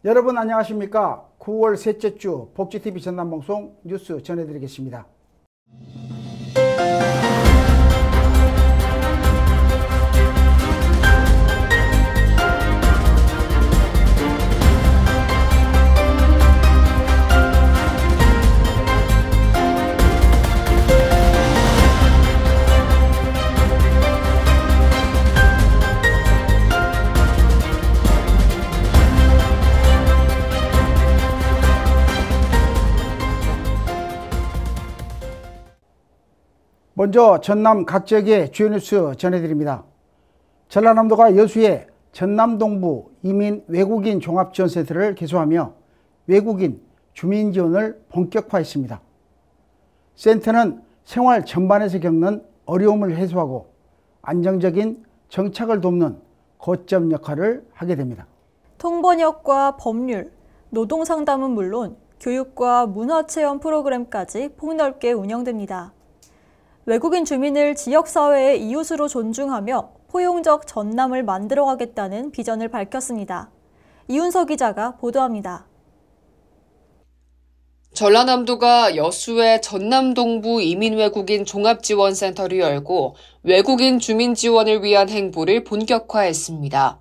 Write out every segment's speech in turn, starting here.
여러분 안녕하십니까? 9월 셋째 주 복지TV 전남방송 뉴스 전해드리겠습니다. 먼저 전남 각 지역의 주요 뉴스 전해드립니다. 전라남도가 여수에 전남동부 이민 외국인 종합지원센터를 개소하며 외국인 주민 지원을 본격화했습니다. 센터는 생활 전반에서 겪는 어려움을 해소하고 안정적인 정착을 돕는 거점 역할을 하게 됩니다. 통번역과 법률, 노동상담은 물론 교육과 문화체험 프로그램까지 폭넓게 운영됩니다. 외국인 주민을 지역사회의 이웃으로 존중하며 포용적 전남을 만들어가겠다는 비전을 밝혔습니다. 이윤서 기자가 보도합니다. 전라남도가 여수의 전남동부 이민외국인 종합지원센터를 열고 외국인 주민 지원을 위한 행보를 본격화했습니다.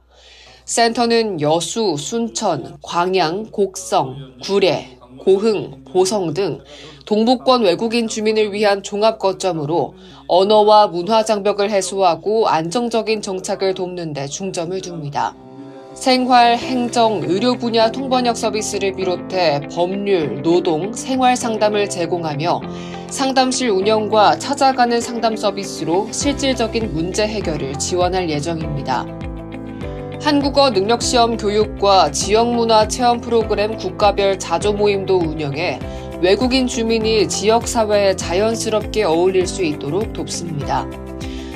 센터는 여수, 순천, 광양, 곡성, 구례, 고흥, 보성 등 동부권 외국인 주민을 위한 종합 거점으로 언어와 문화 장벽을 해소하고 안정적인 정착을 돕는 데 중점을 둡니다. 생활, 행정, 의료 분야 통번역 서비스를 비롯해 법률, 노동, 생활 상담을 제공하며 상담실 운영과 찾아가는 상담 서비스로 실질적인 문제 해결을 지원할 예정입니다. 한국어 능력시험 교육과 지역문화 체험 프로그램 국가별 자조 모임도 운영해 외국인 주민이 지역사회에 자연스럽게 어울릴 수 있도록 돕습니다.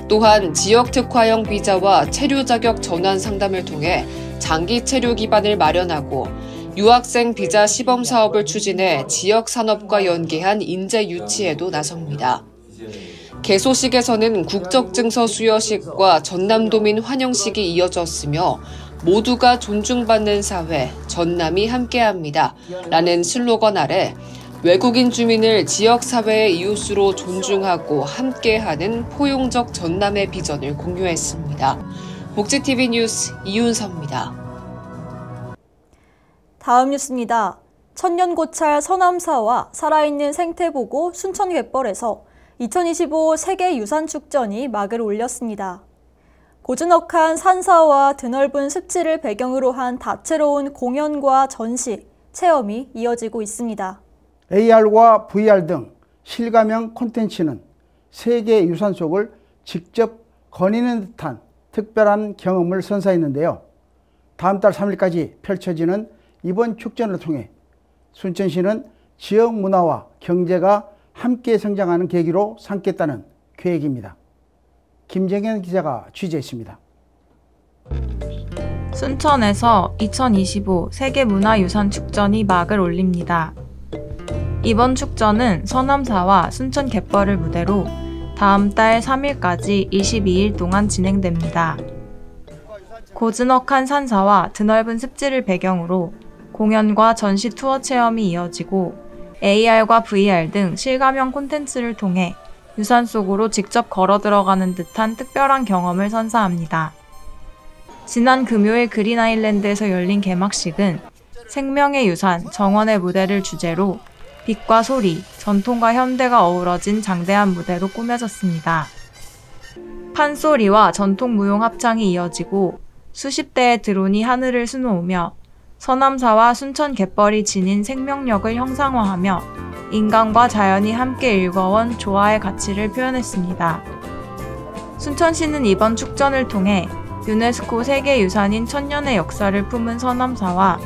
또한 지역 특화형 비자와 체류 자격 전환 상담을 통해 장기 체류 기반을 마련하고 유학생 비자 시범 사업을 추진해 지역 산업과 연계한 인재 유치에도 나섭니다. 개소식에서는 국적증서 수여식과 전남도민 환영식이 이어졌으며 모두가 존중받는 사회, 전남이 함께합니다. 라는 슬로건 아래 외국인 주민을 지역사회의 이웃으로 존중하고 함께하는 포용적 전남의 비전을 공유했습니다. 복지TV 뉴스 이윤서입니다. 다음 뉴스입니다. 천년고찰 서남사와 살아있는 생태보고 순천갯벌에서 2025 세계유산축전이 막을 올렸습니다. 고즈넉한 산사와 드넓은 습지를 배경으로 한 다채로운 공연과 전시, 체험이 이어지고 있습니다. AR과 VR 등 실감형 콘텐츠는 세계 유산 속을 직접 거니는 듯한 특별한 경험을 선사했는데요. 다음 달 3일까지 펼쳐지는 이번 축전을 통해 순천시는 지역 문화와 경제가 함께 성장하는 계기로 삼겠다는 계획입니다. 김정현 기자가 취재했습니다. 순천에서 2025 세계문화유산축전이 막을 올립니다. 이번 축전은 서남사와 순천 갯벌을 무대로 다음 달 3일까지 22일 동안 진행됩니다. 고즈넉한 산사와 드넓은 습지를 배경으로 공연과 전시 투어 체험이 이어지고 AR과 VR 등 실감형 콘텐츠를 통해 유산 속으로 직접 걸어 들어가는 듯한 특별한 경험을 선사합니다. 지난 금요일 그린 아일랜드에서 열린 개막식은 생명의 유산, 정원의 무대를 주제로 빛과 소리, 전통과 현대가 어우러진 장대한 무대로 꾸며졌습니다. 판소리와 전통 무용 합창이 이어지고 수십 대의 드론이 하늘을 수놓으며 서남사와 순천 갯벌이 지닌 생명력을 형상화하며 인간과 자연이 함께 일궈온 조화의 가치를 표현했습니다. 순천시는 이번 축전을 통해 유네스코 세계유산인 천년의 역사를 품은 서남사와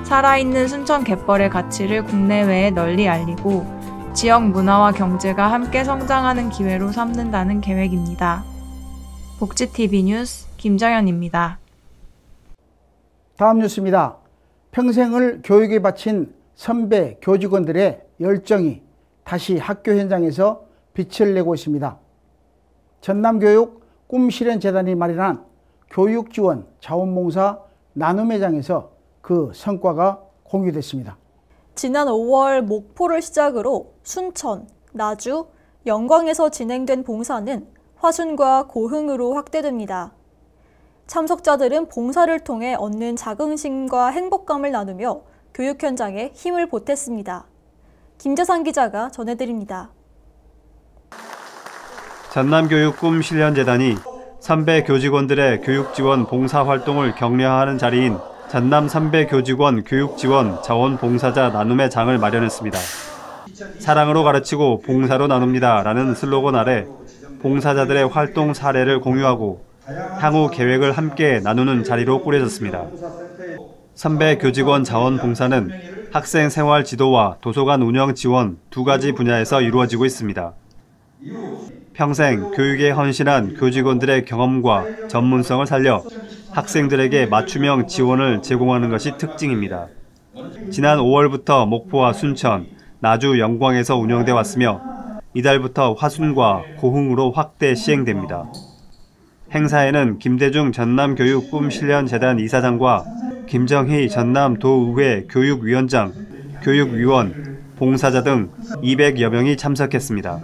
살아있는 순천 갯벌의 가치를 국내외에 널리 알리고 지역 문화와 경제가 함께 성장하는 기회로 삼는다는 계획입니다. 복지TV 뉴스 김정현입니다. 다음 뉴스입니다. 평생을 교육에 바친 선배 교직원들의 열정이 다시 학교 현장에서 빛을 내고 있습니다. 전남교육 꿈실현재단이 마련한 교육지원 자원봉사 나눔회장에서 그 그 성과가 공유됐습니다. 지난 5월 목포를 시작으로 순천, 나주, 영광에서 진행된 봉사는 화순과 고흥으로 확대됩니다. 참석자들은 봉사를 통해 얻는 자긍심과 행복감을 나누며 교육 현장에 힘을 보탰습니다. 김재상 기자가 전해드립니다. 전남교육 꿈실현재단이 선배 교직원들의 교육지원 봉사활동을 격려하는 자리인 전남 선배 교직원 교육지원 자원봉사자 나눔의 장을 마련했습니다. 사랑으로 가르치고 봉사로 나눕니다 라는 슬로건 아래 봉사자들의 활동 사례를 공유하고 향후 계획을 함께 나누는 자리로 꾸려졌습니다. 선배 교직원 자원봉사는 학생 생활 지도와 도서관 운영 지원 두 가지 분야에서 이루어지고 있습니다. 평생 교육에 헌신한 교직원들의 경험과 전문성을 살려 학생들에게 맞춤형 지원을 제공하는 것이 특징입니다. 지난 5월부터 목포와 순천, 나주, 영광에서 운영돼 왔으며 이달부터 화순과 고흥으로 확대 시행됩니다. 행사에는 김대중 전남교육 꿈실현재단 이사장과 김정희 전남도의회 교육위원장, 교육위원, 봉사자 등 200여 명이 참석했습니다.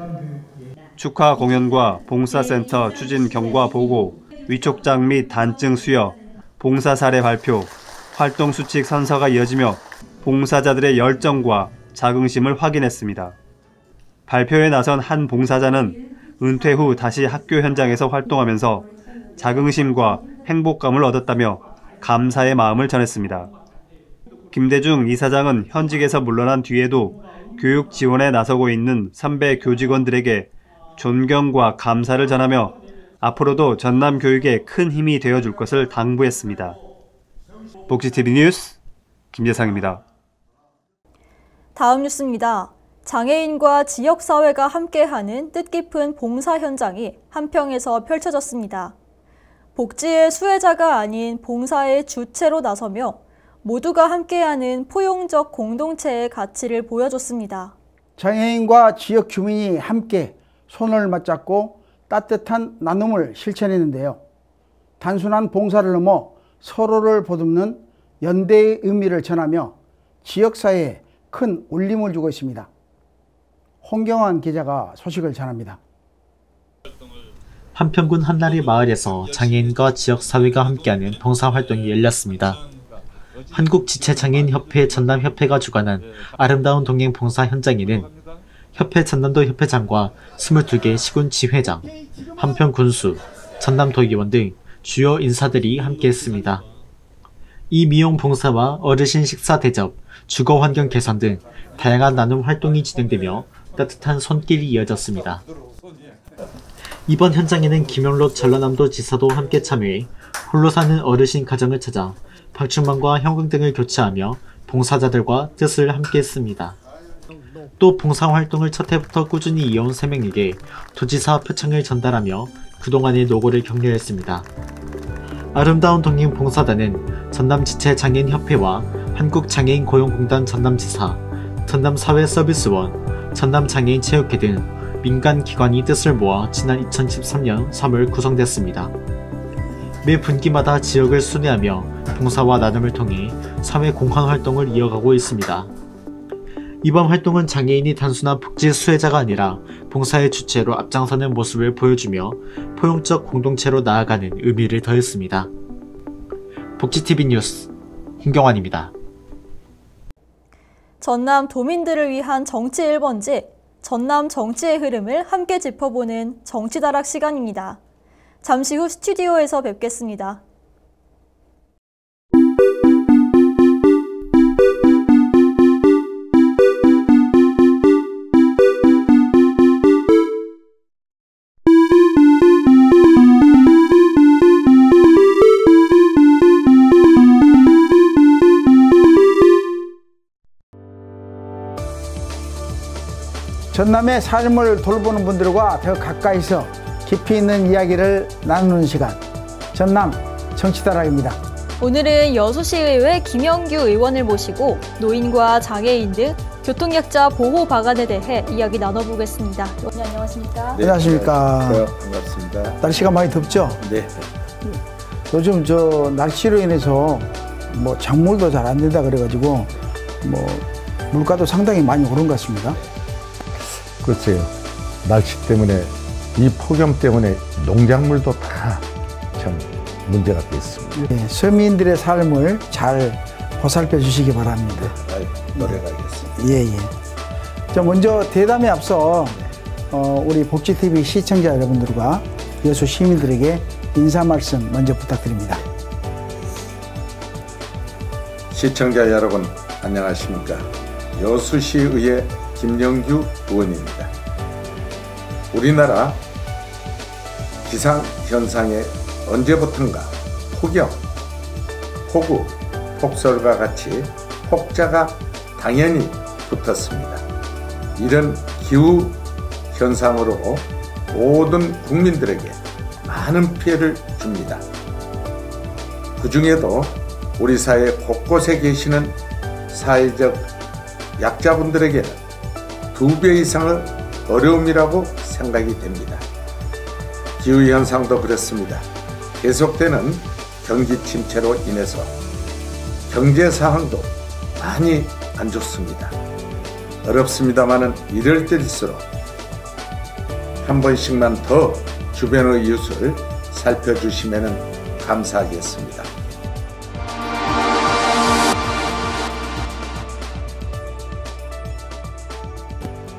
축하 공연과 봉사센터 추진 경과 보고, 위촉장 및 단증 수여, 봉사 사례 발표, 활동 수칙 선서가 이어지며 봉사자들의 열정과 자긍심을 확인했습니다. 발표에 나선 한 봉사자는 은퇴 후 다시 학교 현장에서 활동하면서 자긍심과 행복감을 얻었다며 감사의 마음을 전했습니다. 김대중 이사장은 현직에서 물러난 뒤에도 교육 지원에 나서고 있는 선배 교직원들에게 존경과 감사를 전하며 앞으로도 전남 교육에 큰 힘이 되어줄 것을 당부했습니다. 복지TV 뉴스 김재상입니다. 다음 뉴스입니다. 장애인과 지역사회가 함께하는 뜻깊은 봉사 현장이 한평에서 펼쳐졌습니다. 복지의 수혜자가 아닌 봉사의 주체로 나서며 모두가 함께하는 포용적 공동체의 가치를 보여줬습니다. 장애인과 지역 주민이 함께 손을 맞잡고 따뜻한 나눔을 실천했는데요. 단순한 봉사를 넘어 서로를 보듬는 연대의 의미를 전하며 지역사회에 큰 울림을 주고 있습니다. 홍경환 기자가 소식을 전합니다. 한평군 한나리 마을에서 장애인과 지역사회가 함께하는 봉사활동이 열렸습니다. 한국지체장애인협회 전남협회가 주관한 아름다운 동행 봉사 현장에는 협회 전남도 협회장과 22개 시군 지회장, 한평군수, 전남도의원 등 주요 인사들이 함께했습니다. 이 미용 봉사와 어르신 식사 대접, 주거환경 개선 등 다양한 나눔 활동이 진행되며 따뜻한 손길이 이어졌습니다. 이번 현장에는 김영록 전라남도 지사도 함께 참여해 홀로 사는 어르신 가정을 찾아 방충망과 형광 등을 교체하며 봉사자들과 뜻을 함께 했습니다. 또 봉사활동을 첫 해부터 꾸준히 이어온 3명에게 도지사 표창을 전달하며 그동안의 노고를 격려했습니다. 아름다운 동행 봉사단은 전남지체장애인협회와 한국장애인고용공단 전남지사, 전남사회서비스원, 전남장애인체육회 등 민간기관이 뜻을 모아 지난 2013년 3월 구성됐습니다. 매 분기마다 지역을 순회하며 봉사와 나눔을 통해 사회 공헌활동을 이어가고 있습니다. 이번 활동은 장애인이 단순한 복지 수혜자가 아니라 봉사의 주체로 앞장서는 모습을 보여주며 포용적 공동체로 나아가는 의미를 더했습니다. 복지TV 뉴스 홍경환입니다. 전남 도민들을 위한 정치 1번지, 전남 정치의 흐름을 함께 짚어보는 정치다락 시간입니다. 잠시 후 스튜디오에서 뵙겠습니다. 전남의 삶을 돌보는 분들과 더 가까이서 깊이 있는 이야기를 나누는 시간, 전남 정치다락입니다. 오늘은 여수시의회 김영규 의원을 모시고 노인과 장애인 등 교통약자 보호 방안에 대해 이야기 나눠보겠습니다. 의원님 안녕하십니까? 네, 안녕하십니까? 네, 반갑습니다. 날씨가 많이 덥죠? 네. 요즘 날씨로 인해서 뭐 작물도 잘 안 된다 그래가지고 뭐 물가도 상당히 많이 오른 것 같습니다. 글쎄요. 날씨 때문에 이 폭염 때문에 농작물도 다 참 문제가 됐습니다. 네, 서민들의 삶을 잘 보살펴 주시기 바랍니다. 노력하겠습니다. 예, 예. 자, 먼저 대담에 앞서 우리 복지TV 시청자 여러분들과 여수 시민들에게 인사 말씀 먼저 부탁드립니다. 시청자 여러분 안녕하십니까? 여수시의회 김영규 의원입니다. 우리나라 기상현상에 언제부턴가 폭염, 폭우, 폭설과 같이 폭자가 당연히 붙었습니다. 이런 기후 현상으로 모든 국민들에게 많은 피해를 줍니다. 그 중에도 우리 사회 곳곳에 계시는 사회적 약자분들에게는 2배 이상의 어려움이라고 생각이 됩니다. 기후현상도 그렇습니다. 계속되는 경기 침체로 인해서 경제 상황도 많이 안 좋습니다. 어렵습니다만은 이럴 때일수록 한 번씩만 더 주변의 이웃을 살펴주시면 감사하겠습니다.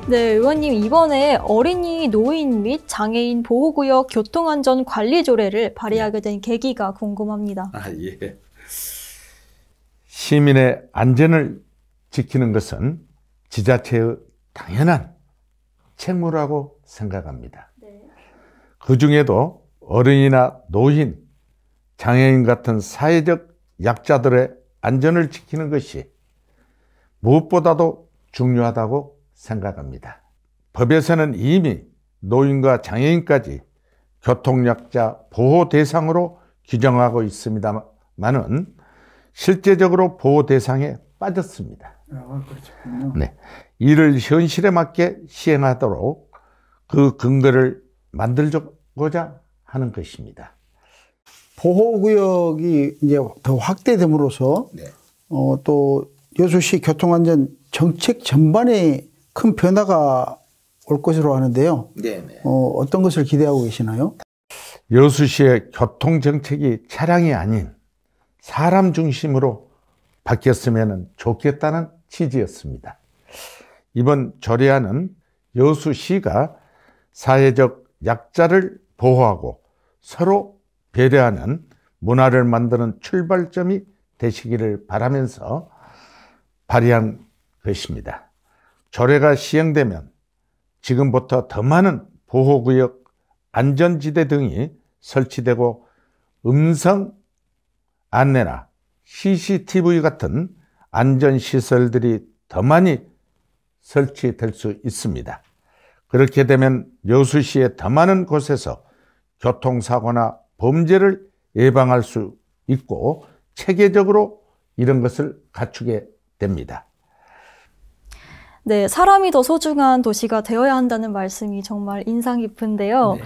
네, 의원님 이번에 어린이, 노인 및 장애인 보호구역 교통안전 관리 조례를 발의하게 된 계기가 궁금합니다. 예. 시민의 안전을 지키는 것은 지자체의 당연한 책무라고 생각합니다. 그 중에도 어린이나 노인, 장애인 같은 사회적 약자들의 안전을 지키는 것이 무엇보다도 중요하다고 생각합니다. 법에서는 이미 노인과 장애인까지 교통약자 보호 대상으로 규정하고 있습니다만은 실제적으로 보호 대상에 빠졌습니다. 그렇군요. 네, 이를 현실에 맞게 시행하도록 그 근거를 만들고자 하는 것입니다. 보호구역이 이제 더 확대됨으로써 또 여수시 교통안전 정책 전반에 큰 변화가 올 것으로 하는데요. 어떤 것을 기대하고 계시나요? 여수시의 교통정책이 차량이 아닌 사람 중심으로 바뀌었으면 좋겠다는 취지였습니다. 이번 조례안은 여수시가 사회적 약자를 보호하고 서로 배려하는 문화를 만드는 출발점이 되시기를 바라면서 발의한 것입니다. 조례가 시행되면 지금부터 더 많은 보호구역, 안전지대 등이 설치되고 음성 안내나 CCTV 같은 안전시설들이 더 많이 설치될 수 있습니다. 그렇게 되면 여수시의 더 많은 곳에서 교통사고나 범죄를 예방할 수 있고 체계적으로 이런 것을 갖추게 됩니다. 네, 사람이 더 소중한 도시가 되어야 한다는 말씀이 정말 인상 깊은데요. 네.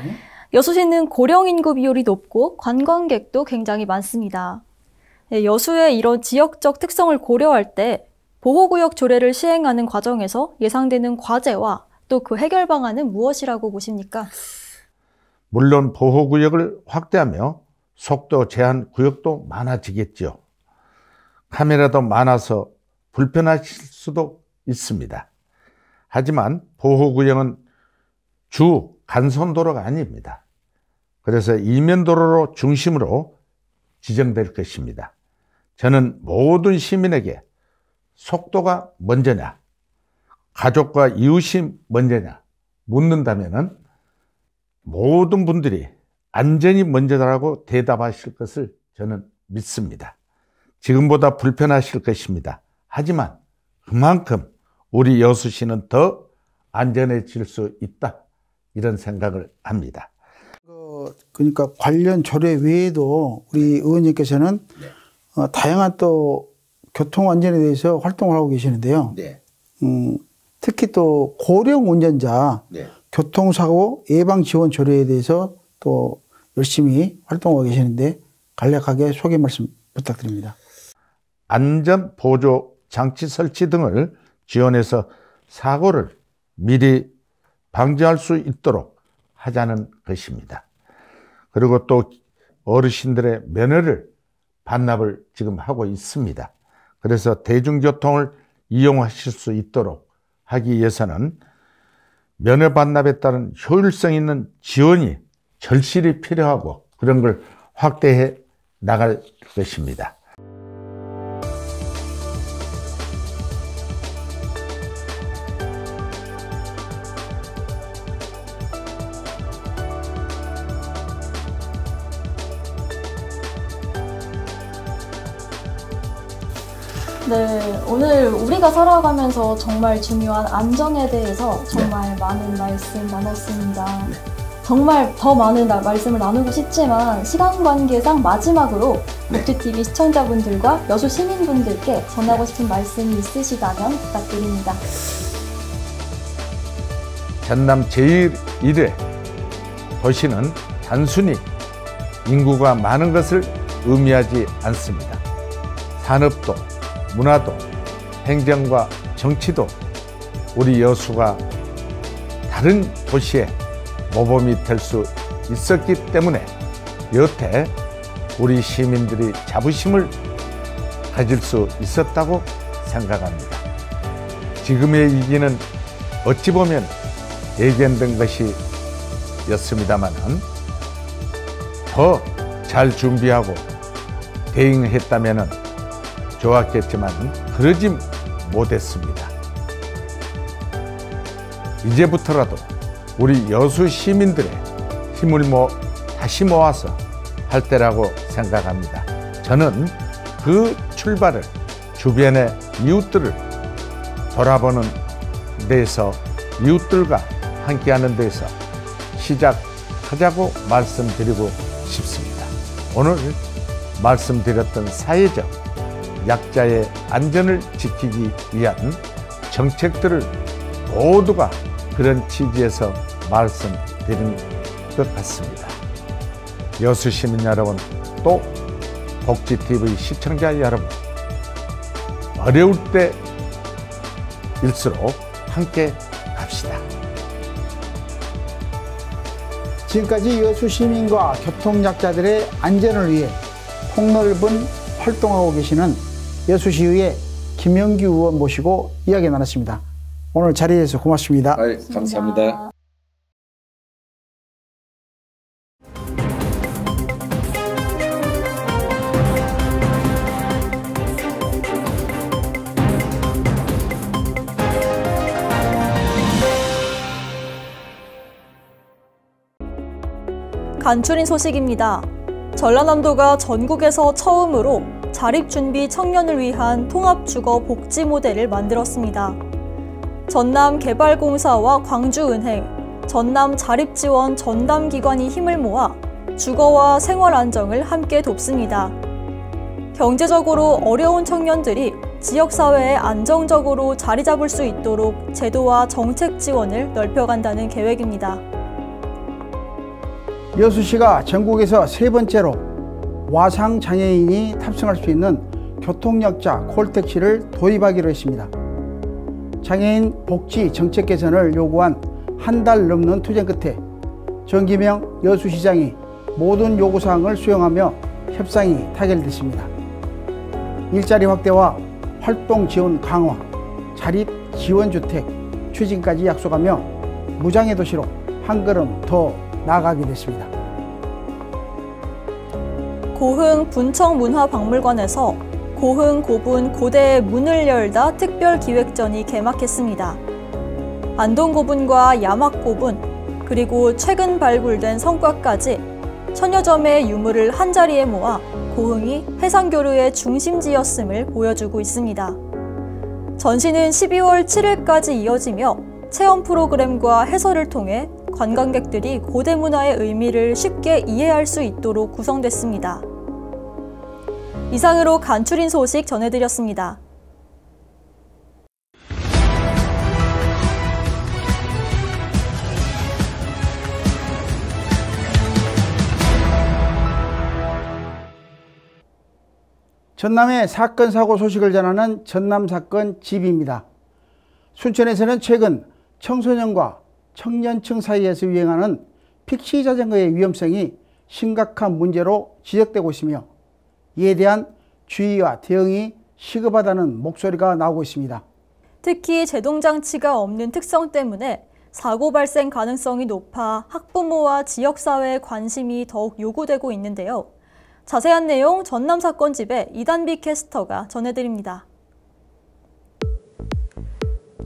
여수시는 고령 인구 비율이 높고 관광객도 굉장히 많습니다. 네, 여수의 이런 지역적 특성을 고려할 때 보호구역 조례를 시행하는 과정에서 예상되는 과제와 또 그 해결 방안은 무엇이라고 보십니까? 물론 보호구역을 확대하며 속도 제한 구역도 많아지겠죠. 카메라도 많아서 불편하실 수도 있습니다. 하지만 보호구역은 주 간선도로가 아닙니다. 그래서 이면도로로 중심으로 지정될 것입니다. 저는 모든 시민에게 속도가 먼저냐, 가족과 이웃이 먼저냐 묻는다면 모든 분들이 안전이 먼저라고 대답하실 것을 저는 믿습니다. 지금보다 불편하실 것입니다. 하지만 그만큼 우리 여수시는 더 안전해질 수 있다, 이런 생각을 합니다. 그러니까 관련 조례 외에도 우리 의원님께서는 다양한 또 교통안전에 대해서 활동을 하고 계시는데요. 특히 또 고령 운전자 교통사고 예방 지원 조례에 대해서 또 열심히 활동하고 계시는데 간략하게 소개 말씀 부탁드립니다. 안전 보조 장치 설치 등을 지원해서 사고를 미리 방지할 수 있도록 하자는 것입니다. 그리고 또 어르신들의 면허를 반납을 지금 하고 있습니다. 그래서 대중교통을 이용하실 수 있도록 하기 위해서는 면허 반납에 따른 효율성 있는 지원이 절실히 필요하고 그런 걸 확대해 나갈 것입니다. 네, 오늘 우리가 살아가면서 정말 중요한 안전에 대해서 정말 많은 말씀 나눴습니다. 정말 더 많은 말씀을 나누고 싶지만 시간 관계상 마지막으로 목주TV 시청자분들과 여수 시민분들께 전하고 싶은 말씀이 있으시다면 부탁드립니다. 전남 제1의 도시는 단순히 인구가 많은 것을 의미하지 않습니다. 산업도, 문화도, 행정과 정치도 우리 여수가 다른 도시의 모범이 될 수 있었기 때문에 여태 우리 시민들이 자부심을 가질 수 있었다고 생각합니다. 지금의 위기는 어찌 보면 예견된 것이었습니다만 더 잘 준비하고 대응했다면 좋았겠지만 그러지 못했습니다. 이제부터라도 우리 여수 시민들의 힘을 다시 모아서 할 때라고 생각합니다. 저는 그 출발을 주변의 이웃들을 돌아보는 데에서 이웃들과 함께하는 데에서 시작하자고 말씀드리고 싶습니다. 오늘 말씀드렸던 사회적 약자의 안전을 지키기 위한 정책들을 모두가 그런 취지에서 말씀드린 것 같습니다. 여수 시민 여러분, 또 복지TV 시청자 여러분, 어려울 때일수록 함께 갑시다. 지금까지 여수 시민과 교통약자들의 안전을 위해 폭넓은 활동하고 계시는 여수시의회 김영규 의원 모시고 이야기 나눴습니다. 오늘 자리에 서 고맙습니다. 감사합니다. 간추린 소식입니다. 전라남도가 전국에서 처음으로 자립준비 청년을 위한 통합주거 복지 모델을 만들었습니다. 전남개발공사와 광주은행, 전남자립지원 전담기관이 힘을 모아 주거와 생활안정을 함께 돕습니다. 경제적으로 어려운 청년들이 지역사회에 안정적으로 자리 잡을 수 있도록 제도와 정책 지원을 넓혀간다는 계획입니다. 여수시가 전국에서 세 번째로 와상장애인이 탑승할 수 있는 교통약자 콜택시를 도입하기로 했습니다. 장애인 복지 정책 개선을 요구한 한 달 넘는 투쟁 끝에 정기명 여수시장이 모든 요구사항을 수용하며 협상이 타결됐습니다. 일자리 확대와 활동 지원 강화, 자립 지원주택 추진까지 약속하며 무장애 도시로 한 걸음 더 나아가게 됐습니다. 고흥 분청문화박물관에서 고흥 고분 고대의 문을 열다 특별기획전이 개막했습니다. 안동고분과 야막고분, 그리고 최근 발굴된 성과까지 천여 점의 유물을 한자리에 모아 고흥이 해상교류의 중심지였음을 보여주고 있습니다. 전시는 12월 7일까지 이어지며 체험 프로그램과 해설을 통해 관광객들이 고대 문화의 의미를 쉽게 이해할 수 있도록 구성됐습니다. 이상으로 간추린 소식 전해드렸습니다. 전남의 사건 사고 소식을 전하는 전남사건 집입니다. 순천에서는 최근 청소년과 청년층 사이에서 유행하는 픽시 자전거의 위험성이 심각한 문제로 지적되고 있으며 이에 대한 주의와 대응이 시급하다는 목소리가 나오고 있습니다. 특히 제동장치가 없는 특성 때문에 사고 발생 가능성이 높아 학부모와 지역사회의 관심이 더욱 요구되고 있는데요. 자세한 내용 전남사건집의 이단비 캐스터가 전해드립니다.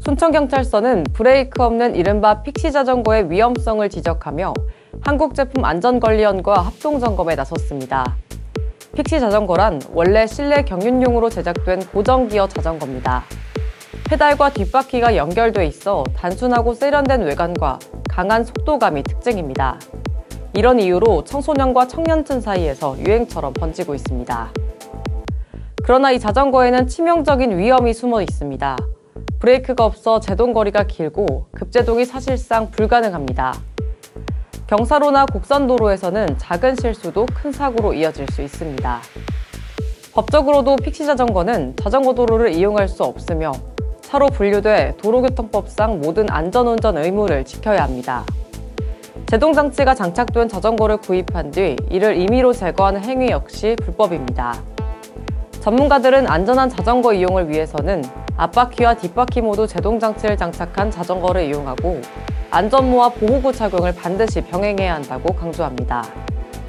순천경찰서는 브레이크 없는 이른바 픽시 자전거의 위험성을 지적하며 한국제품안전관리원과 합동점검에 나섰습니다. 픽시 자전거란 원래 실내 경륜용으로 제작된 고정기어 자전거입니다. 페달과 뒷바퀴가 연결돼 있어 단순하고 세련된 외관과 강한 속도감이 특징입니다. 이런 이유로 청소년과 청년층 사이에서 유행처럼 번지고 있습니다. 그러나 이 자전거에는 치명적인 위험이 숨어 있습니다. 브레이크가 없어 제동거리가 길고 급제동이 사실상 불가능합니다. 경사로나 곡선도로에서는 작은 실수도 큰 사고로 이어질 수 있습니다. 법적으로도 픽시 자전거는 자전거 도로를 이용할 수 없으며 차로 분류돼 도로교통법상 모든 안전운전 의무를 지켜야 합니다. 제동장치가 장착된 자전거를 구입한 뒤 이를 임의로 제거하는 행위 역시 불법입니다. 전문가들은 안전한 자전거 이용을 위해서는 앞바퀴와 뒷바퀴 모두 제동장치를 장착한 자전거를 이용하고 안전모와 보호구 착용을 반드시 병행해야 한다고 강조합니다.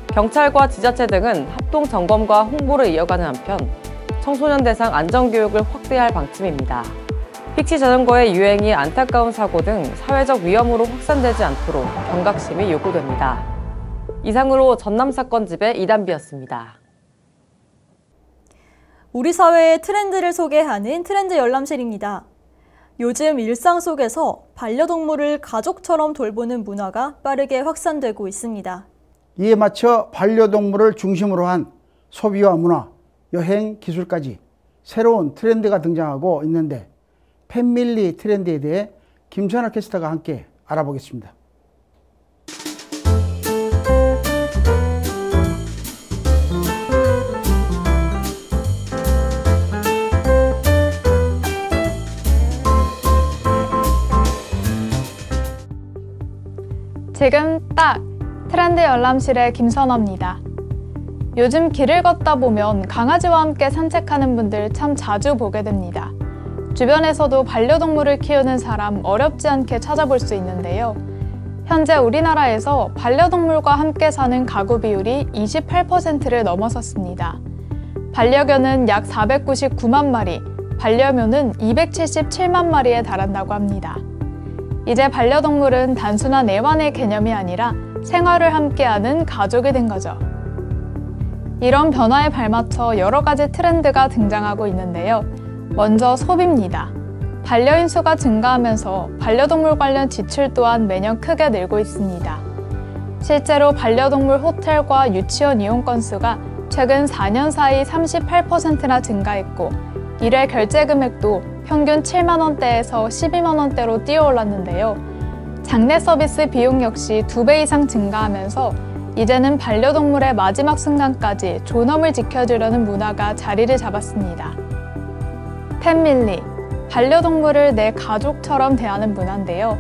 경찰과 지자체 등은 합동 점검과 홍보를 이어가는 한편 청소년 대상 안전교육을 확대할 방침입니다. 픽시 자전거의 유행이 안타까운 사고 등 사회적 위험으로 확산되지 않도록 경각심이 요구됩니다. 이상으로 전남사건집의 이단비였습니다. 우리 사회의 트렌드를 소개하는 트렌드 열람실입니다. 요즘 일상 속에서 반려동물을 가족처럼 돌보는 문화가 빠르게 확산되고 있습니다. 이에 맞춰 반려동물을 중심으로 한 소비와 문화, 여행, 기술까지 새로운 트렌드가 등장하고 있는데 펫밀리 트렌드에 대해 김선아 캐스터가 함께 알아보겠습니다. 지금 딱 트렌드 열람실의 김선아입니다. 요즘 길을 걷다 보면 강아지와 함께 산책하는 분들 참 자주 보게 됩니다. 주변에서도 반려동물을 키우는 사람 어렵지 않게 찾아볼 수 있는데요. 현재 우리나라에서 반려동물과 함께 사는 가구 비율이 28%를 넘어섰습니다. 반려견은 약 499만 마리, 반려묘는 277만 마리에 달한다고 합니다. 이제 반려동물은 단순한 애완의 개념이 아니라 생활을 함께하는 가족이 된 거죠. 이런 변화에 발맞춰 여러 가지 트렌드가 등장하고 있는데요. 먼저 소비입니다. 반려인 수가 증가하면서 반려동물 관련 지출 또한 매년 크게 늘고 있습니다. 실제로 반려동물 호텔과 유치원 이용 건수가 최근 4년 사이 38%나 증가했고 일회 결제 금액도 평균 7만 원대에서 12만 원대로 뛰어올랐는데요. 장례 서비스 비용 역시 2배 이상 증가하면서 이제는 반려동물의 마지막 순간까지 존엄을 지켜주려는 문화가 자리를 잡았습니다. 펫밀리, 반려동물을 내 가족처럼 대하는 문화인데요.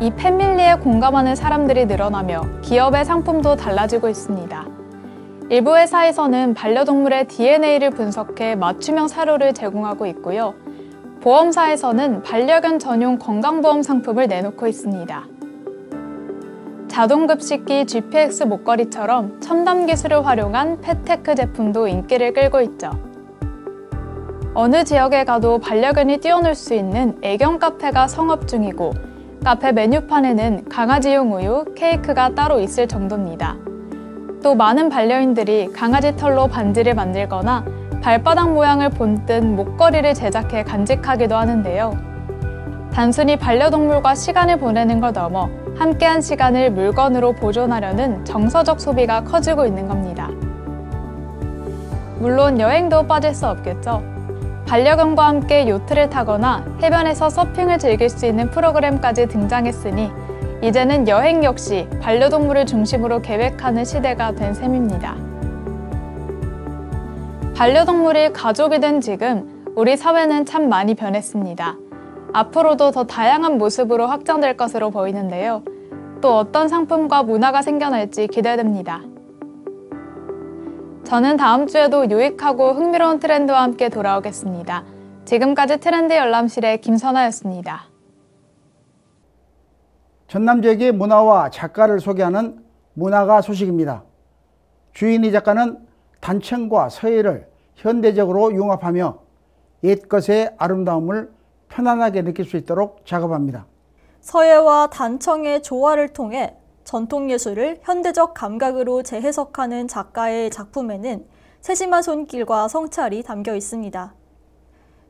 이 펫밀리에 공감하는 사람들이 늘어나며 기업의 상품도 달라지고 있습니다. 일부 회사에서는 반려동물의 DNA를 분석해 맞춤형 사료를 제공하고 있고요. 보험사에서는 반려견 전용 건강보험 상품을 내놓고 있습니다. 자동급식기 GPX 목걸이처럼 첨단 기술을 활용한 펫테크 제품도 인기를 끌고 있죠. 어느 지역에 가도 반려견이 뛰어놀 수 있는 애견 카페가 성업 중이고 카페 메뉴판에는 강아지용 우유, 케이크가 따로 있을 정도입니다. 또 많은 반려인들이 강아지 털로 반지를 만들거나 발바닥 모양을 본뜬 목걸이를 제작해 간직하기도 하는데요. 단순히 반려동물과 시간을 보내는 걸 넘어 함께한 시간을 물건으로 보존하려는 정서적 소비가 커지고 있는 겁니다. 물론 여행도 빠질 수 없겠죠. 반려견과 함께 요트를 타거나 해변에서 서핑을 즐길 수 있는 프로그램까지 등장했으니 이제는 여행 역시 반려동물을 중심으로 계획하는 시대가 된 셈입니다. 반려동물이 가족이 된 지금 우리 사회는 참 많이 변했습니다. 앞으로도 더 다양한 모습으로 확장될 것으로 보이는데요. 또 어떤 상품과 문화가 생겨날지 기대됩니다. 저는 다음 주에도 유익하고 흥미로운 트렌드와 함께 돌아오겠습니다. 지금까지 트렌드 열람실의 김선아였습니다. 전남 지역의 문화와 작가를 소개하는 문화가 소식입니다. 주인이 작가는 단청과 서예를 현대적으로 융합하며 옛것의 아름다움을 편안하게 느낄 수 있도록 작업합니다. 서예와 단청의 조화를 통해 전통 예술을 현대적 감각으로 재해석하는 작가의 작품에는 세심한 손길과 성찰이 담겨 있습니다.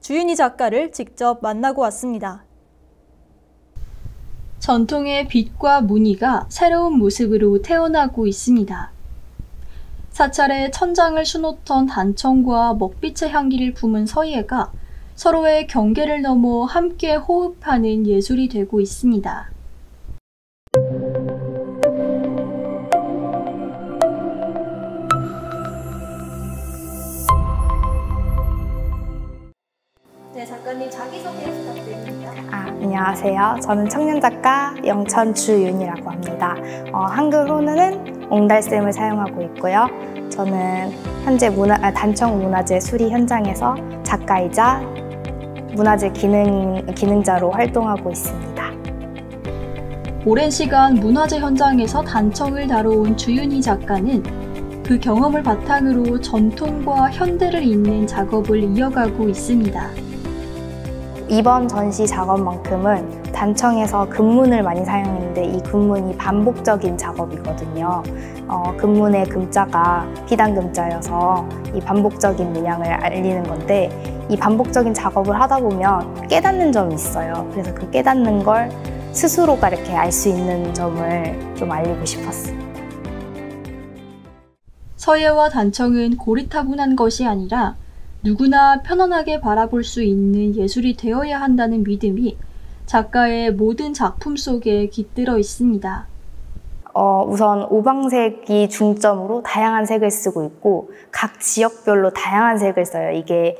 주윤희 작가를 직접 만나고 왔습니다. 전통의 빛과 무늬가 새로운 모습으로 태어나고 있습니다. 사찰에 천장을 수놓던 단청과 먹빛의 향기를 품은 서예가 서로의 경계를 넘어 함께 호흡하는 예술이 되고 있습니다. 네, 작가님 자기소개 부탁드립니다. 안녕하세요. 저는 청년작가 영천주윤이라고 합니다. 한글 호는 옹달샘을 사용하고 있고요. 저는 현재 단청 문화재 수리 현장에서 작가이자 문화재 기능자로 활동하고 있습니다. 오랜 시간 문화재 현장에서 단청을 다뤄온 주윤희 작가는 그 경험을 바탕으로 전통과 현대를 잇는 작업을 이어가고 있습니다. 이번 전시 작업만큼은 단청에서 금문을 많이 사용했는데 이 금문이 반복적인 작업이거든요. 금문의 금자가 비단금자여서 이 반복적인 문양을 알리는 건데 이 반복적인 작업을 하다 보면 깨닫는 점이 있어요. 그래서 그 깨닫는 걸 스스로가 이렇게 알 수 있는 점을 좀 알리고 싶었어요. 서예와 단청은 고리타분한 것이 아니라 누구나 편안하게 바라볼 수 있는 예술이 되어야 한다는 믿음이 작가의 모든 작품 속에 깃들어 있습니다. 우선 오방색이 중점으로 다양한 색을 쓰고 있고 각 지역별로 다양한 색을 써요. 이게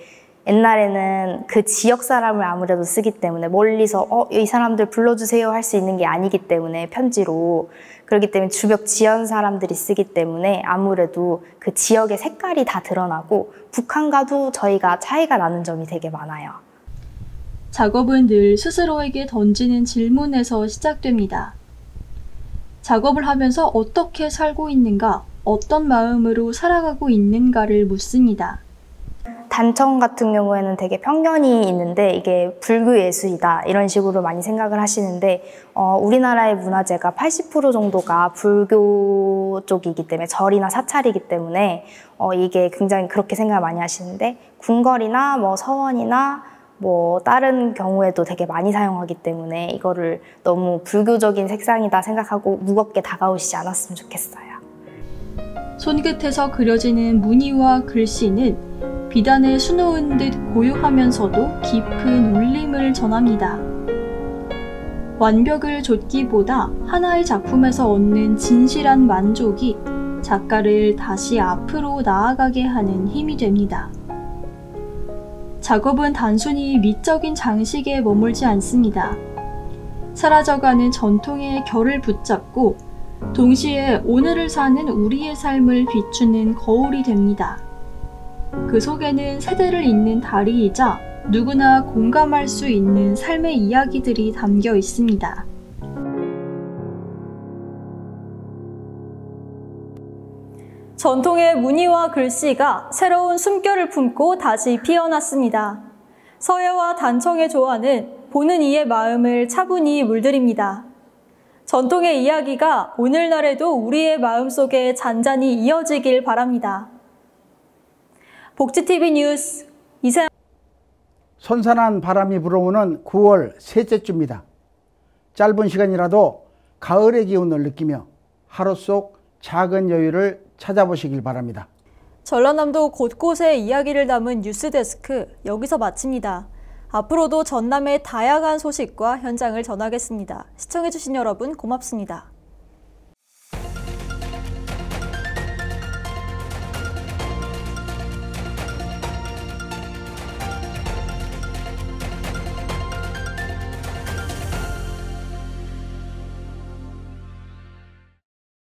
옛날에는 그 지역 사람을 아무래도 쓰기 때문에 멀리서 이 사람들 불러주세요 할 수 있는 게 아니기 때문에 편지로 그렇기 때문에 주변 지연 사람들이 쓰기 때문에 아무래도 그 지역의 색깔이 다 드러나고 북한과도 저희가 차이가 나는 점이 되게 많아요. 작업은 늘 스스로에게 던지는 질문에서 시작됩니다. 작업을 하면서 어떻게 살고 있는가, 어떤 마음으로 살아가고 있는가를 묻습니다. 단청 같은 경우에는 되게 편견이 있는데 이게 불교 예술이다 이런 식으로 많이 생각을 하시는데 우리나라의 문화재가 80% 정도가 불교 쪽이기 때문에 절이나 사찰이기 때문에 이게 굉장히 그렇게 생각을 많이 하시는데 궁궐이나 뭐 서원이나 뭐 다른 경우에도 되게 많이 사용하기 때문에 이거를 너무 불교적인 색상이다 생각하고 무겁게 다가오시지 않았으면 좋겠어요. 손끝에서 그려지는 무늬와 글씨는 비단에 수놓은 듯 고요하면서도 깊은 울림을 전합니다. 완벽을 좇기보다 하나의 작품에서 얻는 진실한 만족이 작가를 다시 앞으로 나아가게 하는 힘이 됩니다. 작업은 단순히 미적인 장식에 머물지 않습니다. 사라져가는 전통의 결을 붙잡고 동시에 오늘을 사는 우리의 삶을 비추는 거울이 됩니다. 그 속에는 세대를 잇는 다리이자 누구나 공감할 수 있는 삶의 이야기들이 담겨 있습니다. 전통의 무늬와 글씨가 새로운 숨결을 품고 다시 피어났습니다. 서예와 단청의 조화는 보는 이의 마음을 차분히 물들입니다. 전통의 이야기가 오늘날에도 우리의 마음속에 잔잔히 이어지길 바랍니다. 복지TV 뉴스 이세영. 선선한 바람이 불어오는 9월 셋째 주입니다. 짧은 시간이라도 가을의 기운을 느끼며 하루 속 작은 여유를 찾아보시길 바랍니다. 전라남도 곳곳의 이야기를 담은 뉴스데스크 여기서 마칩니다. 앞으로도 전남의 다양한 소식과 현장을 전하겠습니다. 시청해주신 여러분 고맙습니다.